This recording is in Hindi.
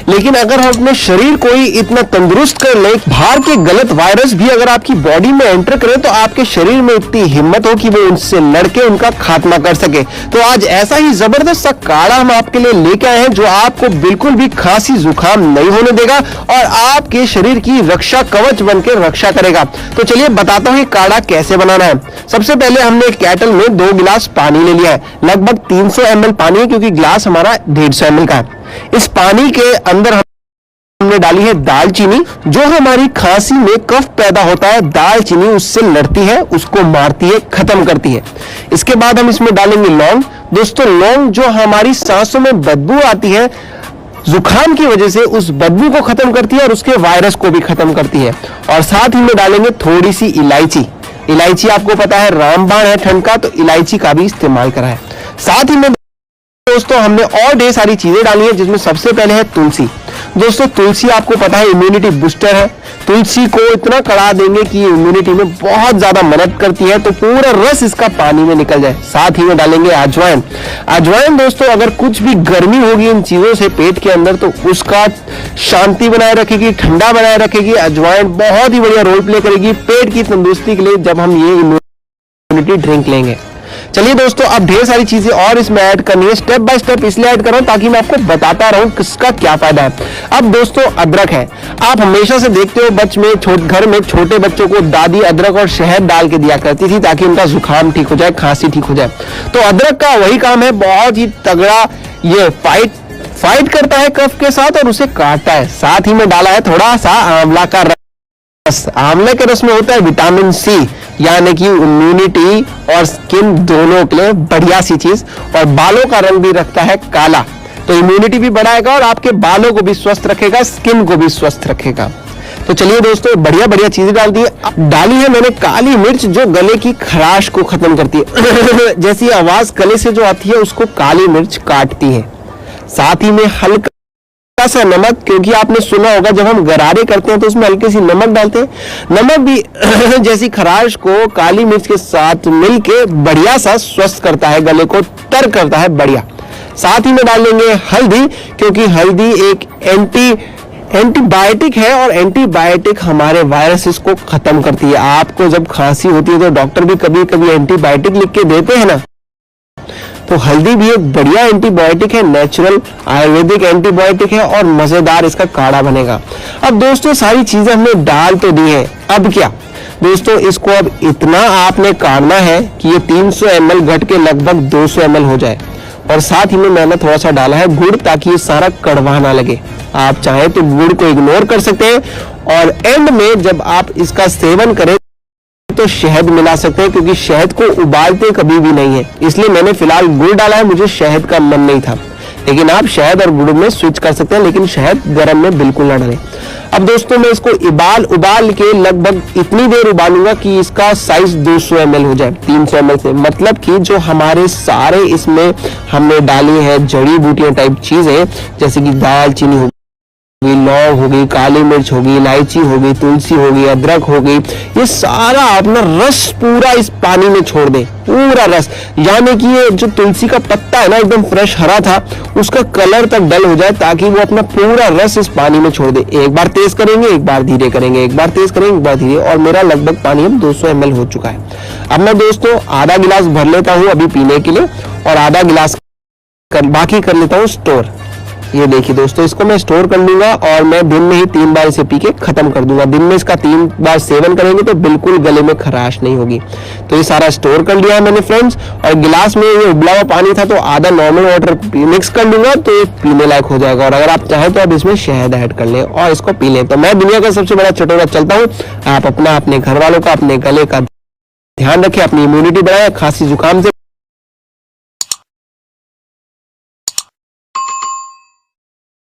लेकिन अगर हम अपने शरीर को ही इतना तंदुरुस्त कर ले, बाहर के गलत वायरस भी अगर आपकी बॉडी में एंटर करे तो आपके शरीर में इतनी हिम्मत हो कि वो उनसे लड़के उनका खात्मा कर सके। तो आज ऐसा ही जबरदस्त सा काढ़ा हम आपके लिए लेके आए हैं जो आपको बिल्कुल भी खांसी जुकाम नहीं होने देगा और आपके शरीर की रक्षा कवच बनकर रक्षा करेगा। तो चलिए बताता हूँ ये काढ़ा कैसे बनाना है। सबसे पहले हमने एक केटल में 2 गिलास पानी ले लिया है, लगभग 300 ml पानी है क्योंकि गिलास हमारा 150 ml का है। इस पानी के अंदर हमने डाली है दालचीनी, जो हमारी खांसी में कफ पैदा होता है दालचीनी उससे लड़ती है, उसको मारती है, खत्म करती है। इसके बाद हम इसमें डालेंगे लौंग। दोस्तों लौंग जो हमारी सांसों में बदबू आती है जुकाम की वजह से उस बदबू को खत्म करती है और उसके वायरस को भी खत्म करती है। और साथ ही में डालेंगे थोड़ी सी इलायची। इलायची आपको पता है रामबाण है ठंड का, तो इलायची का भी इस्तेमाल करा है। साथ ही में दोस्तों हमने और ढेर सारी चीजें डाली है, जिसमें सबसे पहले है तुलसी। दोस्तों तुलसी आपको पता है इम्यूनिटी बूस्टर है। तुलसी को इतना कड़ा देंगे कि ये इम्यूनिटी में बहुत ज्यादा मदद करती है, तो पूरा रस इसका पानी में निकल जाए। साथ ही में डालेंगे अजवाइन। अजवाइन दोस्तों अगर कुछ भी गर्मी होगी इन चीजों से पेट के अंदर तो उसका शांति बनाए रखेगी, ठंडा बनाए रखेगी। अजवाइन बहुत ही बढ़िया रोल प्ले करेगी पेट की तंदुरुस्ती के लिए जब हम ये इम्यूनिटी ड्रिंक लेंगे। चलिए दोस्तों अब ढेर सारी चीजें और इसमें ऐड करनी है, स्टेप बाय स्टेप इसलिए ऐड कर रहा हूं ताकि मैं आपको बताता रहूं किसका क्या फायदा है। अब दोस्तों अदरक है, आप हमेशा से देखते हो घर में छोटे बच्चों को दादी अदरक और शहद डाल के दिया करती थी ताकि उनका जुकाम ठीक हो जाए, खांसी ठीक हो जाए। तो अदरक का वही काम है, बहुत ही तगड़ा ये फाइट करता है कफ के साथ और उसे काटता है। साथ ही में डाला है थोड़ा सा आंवला का रस। आंवले के रस में होता है विटामिन सी, यानी कि इम्यूनिटी और स्किन दोनों के लिए बढ़िया सी चीज। और बालों का रंग भी रखता है काला, तो इम्यूनिटी भी बढ़ाएगा और आपके बालों को भी स्वस्थ रखेगा, स्किन को भी स्वस्थ रखेगा। तो चलिए दोस्तों बढ़िया बढ़िया चीजें डाली है मैंने काली मिर्च जो गले की खराश को खत्म करती है जैसी आवाज गले से जो आती है उसको काली मिर्च काटती है। साथ ही में हल्का सा नमक, क्योंकि आपने सुना होगा जब हम गरारे करते हैं तो उसमें हल्की सी नमक डालते हैं। नमक भी जैसी खराश को काली मिर्च के साथ मिलके बढ़िया सा स्वस्थ करता है, गले को तर करता है बढ़िया। साथ ही में डालेंगे हल्दी, क्योंकि हल्दी एक एंटीबायोटिक है और एंटीबायोटिक हमारे वायरसेस को खत्म करती है। आपको जब खांसी होती है तो डॉक्टर भी कभी कभी एंटीबायोटिक लिख के देते हैं ना, तो हल्दी भी एक बढ़िया एंटीबायोटिक है, नेचुरल आयुर्वेदिक एंटीबायोटिक है और मजेदार इसका काढ़ा बनेगा। अब दोस्तों सारी चीजें हमने डाल तो दी है, अब क्या दोस्तों इसको अब इतना आपने काढ़ना है कि ये 300 ml घट के लगभग 200 ml हो जाए। और साथ ही में मैंने थोड़ा सा डाला है गुड़ ताकि ये सारा कड़वा ना लगे। आप चाहे तो गुड़ को इग्नोर कर सकते हैं और एंड में जब आप इसका सेवन करें तो शहद मिला सकते हैं, क्योंकि शहद को उबालते कभी भी नहीं है, इसलिए मैंने फिलहाल गुड़ डाला है, मुझे शहद का मन नहीं था। लेकिन आप शहद और गुड़ में स्विच कर सकते हैं, लेकिन शहद गर्म में बिल्कुल ना डालें। अब दोस्तों मैं इसको उबाल के लगभग इतनी देर उबालूंगा कि इसका साइज 200 ml हो जाए 300 ml से। मतलब कि जो हमारे सारे इसमें हमने डाली है जड़ी बूटियां टाइप चीजें, जैसे कि दालचीनी होगी, लौंग होगी, काली मिर्च होगी, इलायची होगी, तुलसी होगी, अदरक होगी, ये सारा अपना रस पूरा इस पानी में छोड़ दे, पूरा रस। यानी कि ये जो तुलसी का पत्ता है ना एकदम फ्रेश हरा था, उसका कलर तक डल हो जाए ताकि वो अपना पूरा रस इस पानी में छोड़ दे। एक बार तेज करेंगे, एक बार धीरे करेंगे, एक बार तेज करेंगे, एक बार धीरे, और मेरा लगभग पानी अब 200 ml हो चुका है। अब मैं दोस्तों आधा गिलास भर लेता हूँ अभी पीने के लिए और आधा गिलास बाकी कर लेता हूँ स्टोर। ये देखिए दोस्तों इसको मैं स्टोर कर लूंगा और मैं दिन में ही 3 बार इसे पी के खत्म कर दूंगा। दिन में इसका 3 बार सेवन करेंगे तो बिल्कुल गले में खराश नहीं होगी। तो ये सारा स्टोर कर लिया है मैंने फ्रेंड्स, और गिलास में ये उबला हुआ पानी था तो आधा नॉर्मल वाटर मिक्स कर लूंगा तो ये पीने लायक हो जाएगा। और अगर आप चाहें तो आप इसमें शहद ऐड कर लें और इसको पी लें। तो मैं दुनिया का सबसे बड़ा चटोरा चलता हूँ, आप अपने घर वालों का, अपने गले का ध्यान रखें, अपनी इम्यूनिटी बढ़ाएं, खांसी जुकाम से